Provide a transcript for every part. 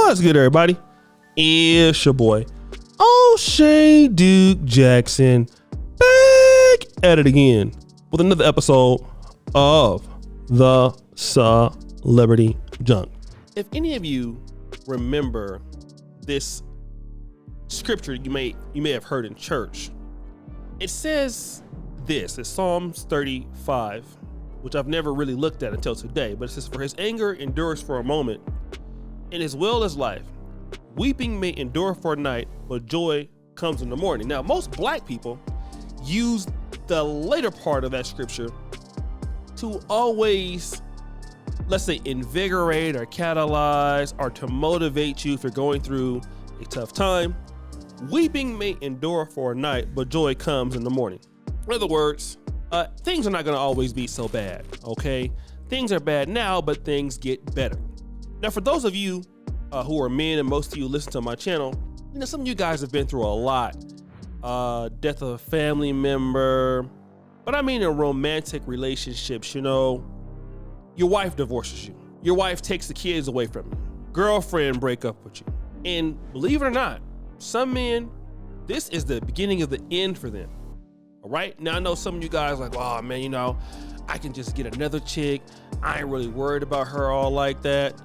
What's good, everybody? It's your boy, O'Shea Duke Jackson, back at it again with another episode of the Celebrity Junk. If any of you remember this scripture you may have heard in church, it says this. It's Psalms 35, which I've never really looked at until today, but it says, "For his anger endures for a moment, and his will is life. Weeping may endure for a night, but joy comes in the morning." Now, most black people use the later part of that scripture to always, let's say, invigorate or catalyze or to motivate you if you're going through a tough time. Weeping may endure for a night, but joy comes in the morning. In other words, things are not going to always be so bad, okay? Things are bad now, but things get better. Now, for those of you who are men, and most of you listen to my channel, you know, some of you guys have been through a lot. Death of a family member, but I mean in romantic relationships, you know, your wife divorces you. Your wife takes the kids away from you. Girlfriend break up with you. And believe it or not, some men, this is the beginning of the end for them. All right? Now, I know some of you guys are like, oh man, you know, I can just get another chick. I ain't really worried about her all like that.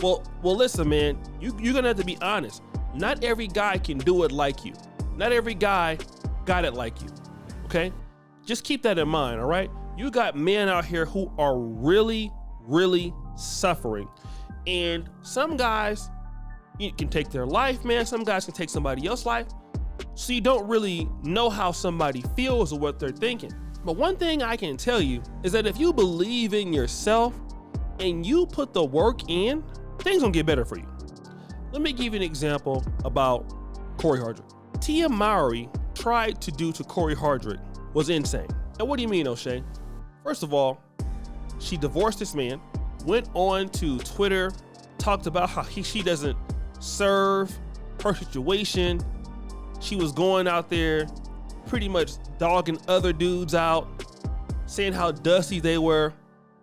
Well, listen, man, you're gonna have to be honest. Not every guy can do it like you. Not every guy got it like you, okay? Just keep that in mind, all right? You got men out here who are really, really suffering. And some guys, you can take their life, man. Some guys can take somebody else's life. So you don't really know how somebody feels or what they're thinking. But one thing I can tell you is that if you believe in yourself and you put the work in, things gonna get better for you. Let me give you an example about Cory Hardrict. Mowry tried to do to Cory Hardrict was insane. Now, what do you mean, O'Shea? First of all, she divorced this man, went on to Twitter, talked about how she doesn't serve her situation. She was going out there pretty much dogging other dudes out, saying how dusty they were.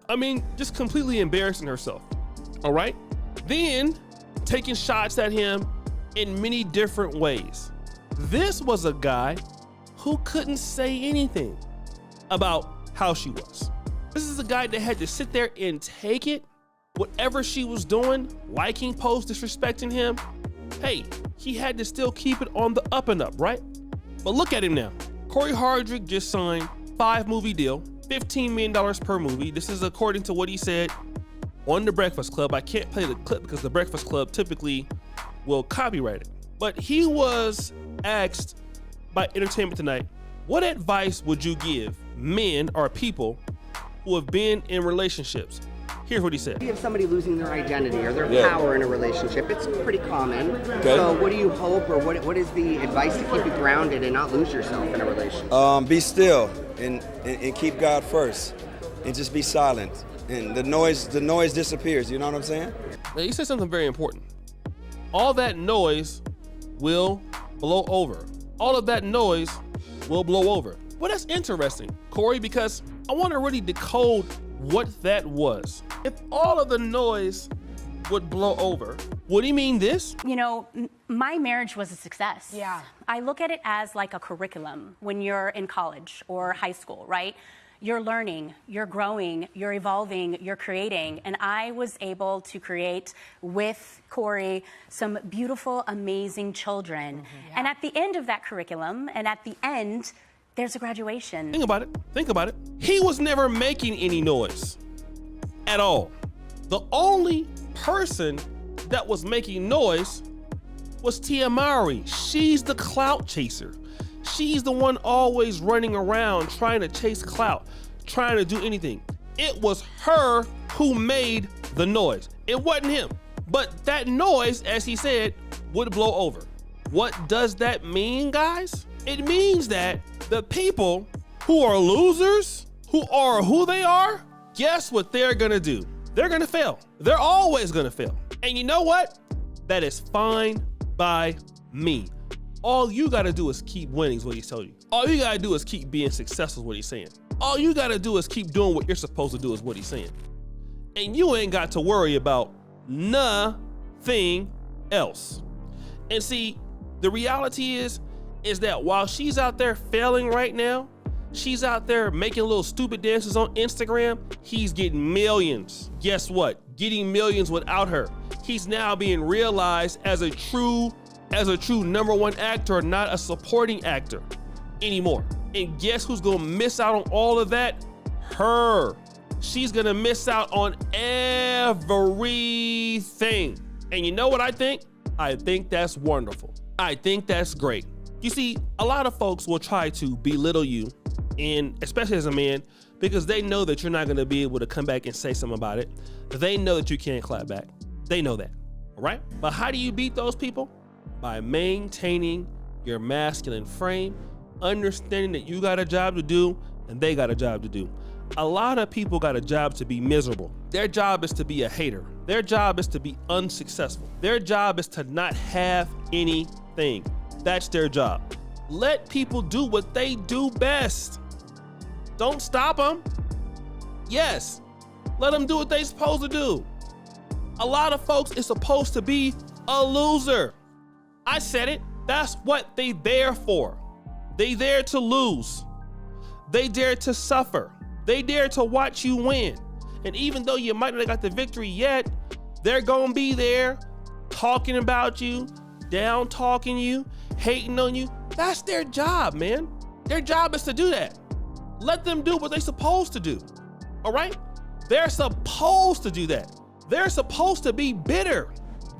I mean, just completely embarrassing herself, all right? Then taking shots at him in many different ways. This was a guy who couldn't say anything about how she was. This is a guy that had to sit there and take it, whatever she was doing, liking posts, disrespecting him. Hey, he had to still keep it on the up and up, right? But look at him now. Cory Hardrict just signed a 5-movie deal, $15 million per movie. This is according to what he said on The Breakfast Club. I can't play the clip because The Breakfast Club typically will copyright it. But he was asked by Entertainment Tonight, what advice would you give men or people who have been in relationships? Here's what he said. You have somebody losing their identity or their power in a relationship. It's pretty common. Okay. So what do you hope, or what is the advice to keep you grounded and not lose yourself in a relationship? Be still and keep God first, and just be silent. And the noise disappears. You know what I'm saying? Now, he said something very important. All that noise will blow over. All of that noise will blow over. Well, that's interesting, Cory, because I want to really decode what that was. If all of the noise would blow over, would he mean this? You know, my marriage was a success. Yeah. I look at it as like a curriculum when you're in college or high school, right? You're learning, you're growing, you're evolving, you're creating. And I was able to create with Cory some beautiful, amazing children. Mm-hmm. Yeah. And at the end of that curriculum, and at the end, there's a graduation. Think about it. He was never making any noise at all. The only person that was making noise was Mowry. She's the clout chaser. She's the one always running around trying to chase clout, trying to do anything. It was her who made the noise. It wasn't him. But that noise, as he said, would blow over. What does that mean, guys? It means that the people who are losers, who are who they are, guess what they're gonna do? They're gonna fail. They're always gonna fail. And you know what? That is fine by me. All you gotta do is keep winning is what he's telling you. All you gotta do is keep being successful is what he's saying. All you gotta do is keep doing what you're supposed to do is what he's saying. And you ain't got to worry about nothing else. And see, the reality is that while she's out there failing right now, she's out there making little stupid dances on Instagram, he's getting millions. Guess what? Getting millions without her. He's now being realized as a true #1 actor, not a supporting actor anymore. And guess who's gonna miss out on all of that? Her. She's gonna miss out on everything. And you know what I think? I think that's wonderful. I think that's great. You see, a lot of folks will try to belittle you, and especially as a man, because they know that you're not gonna be able to come back and say something about it. They know that you can't clap back. They know that, all right? But how do you beat those people? By maintaining your masculine frame, understanding that you got a job to do and they got a job to do. A lot of people got a job to be miserable. Their job is to be a hater. Their job is to be unsuccessful. Their job is to not have anything. That's their job. Let people do what they do best. Don't stop them. Yes, let them do what they're supposed to do. A lot of folks is supposed to be a loser. I said it. That's what they there for. They there to lose. They dare to suffer. They dare to watch you win. And even though you might not have got the victory yet, they're gonna be there talking about you, down talking you, hating on you. That's their job, man. Their job is to do that. Let them do what they're supposed to do. All right? They're supposed to do that. They're supposed to be bitter.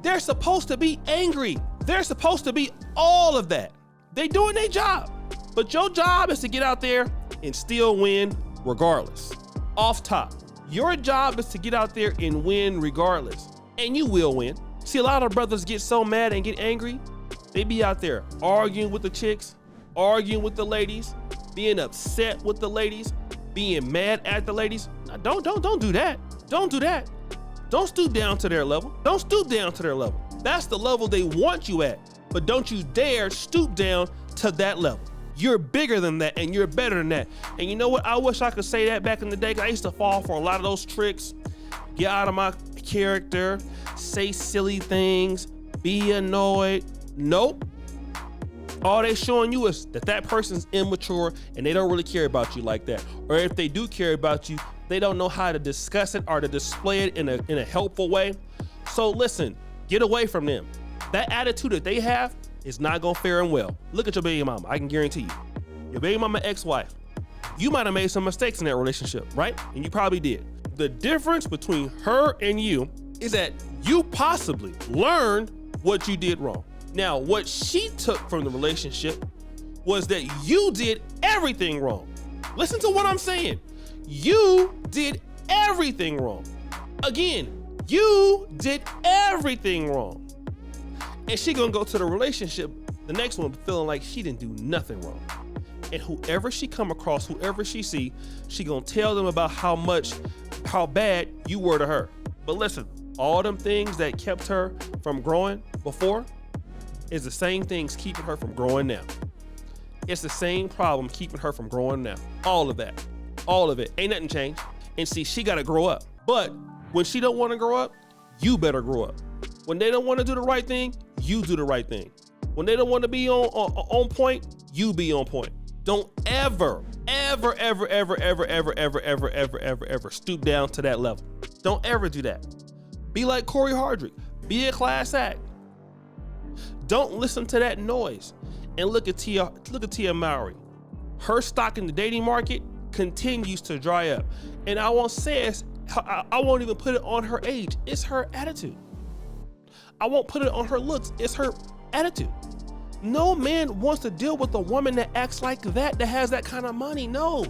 They're supposed to be angry. They're supposed to be all of that. They doing their job. But your job is to get out there and still win regardless. Off top, your job is to get out there and win regardless. And you will win. See, a lot of brothers get so mad and get angry. They be out there arguing with the chicks, arguing with the ladies, being upset with the ladies, being mad at the ladies. Now, don't do that. Don't do that. Don't stoop down to their level. Don't stoop down to their level. That's the level they want you at. But don't you dare stoop down to that level. You're bigger than that and you're better than that. And you know what? I wish I could say that back in the day, 'cause I used to fall for a lot of those tricks. Get out of my character, say silly things, be annoyed. Nope. All they showing you is that person's immature and they don't really care about you like that. Or if they do care about you, they don't know how to discuss it or to display it in a helpful way. So listen, get away from them. That attitude that they have is not gonna fare them well. Look at your baby mama, I can guarantee you. Your baby mama ex-wife, you might have made some mistakes in that relationship, right? And you probably did. The difference between her and you is that you possibly learned what you did wrong. Now, what she took from the relationship was that you did everything wrong. Listen to what I'm saying. You did everything wrong. Again, you did everything wrong. And she gonna go to the relationship, the next one, feeling like she didn't do nothing wrong. And whoever she come across, whoever she see, she gonna tell them about how bad you were to her. But listen, all them things that kept her from growing before is the same things keeping her from growing now. It's the same problem keeping her from growing now. All of that, all of it, ain't nothing changed. And see, she gotta grow up. But when she don't wanna grow up, you better grow up. When they don't wanna do the right thing, you do the right thing. When they don't wanna be on point, you be on point. Don't ever stoop down to that level. Don't ever do that. Be like Cory Hardrict. Be a class act. Don't listen to that noise. And look at Tia Mowry. Her stock in the dating market continues to dry up. And I won't say I won't even put it on her age. It's her attitude. I won't put it on her looks. It's her attitude. No man wants to deal with a woman that acts like that has that kind of money. No,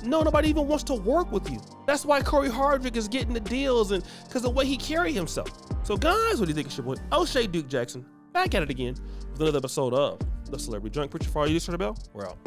nobody even wants to work with you. That's why Cory Hardrict is getting the deals, and because the way he carry himself. So guys, what do you think? It's your boy, O'Shea Duke Jackson, back at it again with another episode of The Celebrity Junk Preacher. For all you, this the bell, we're out.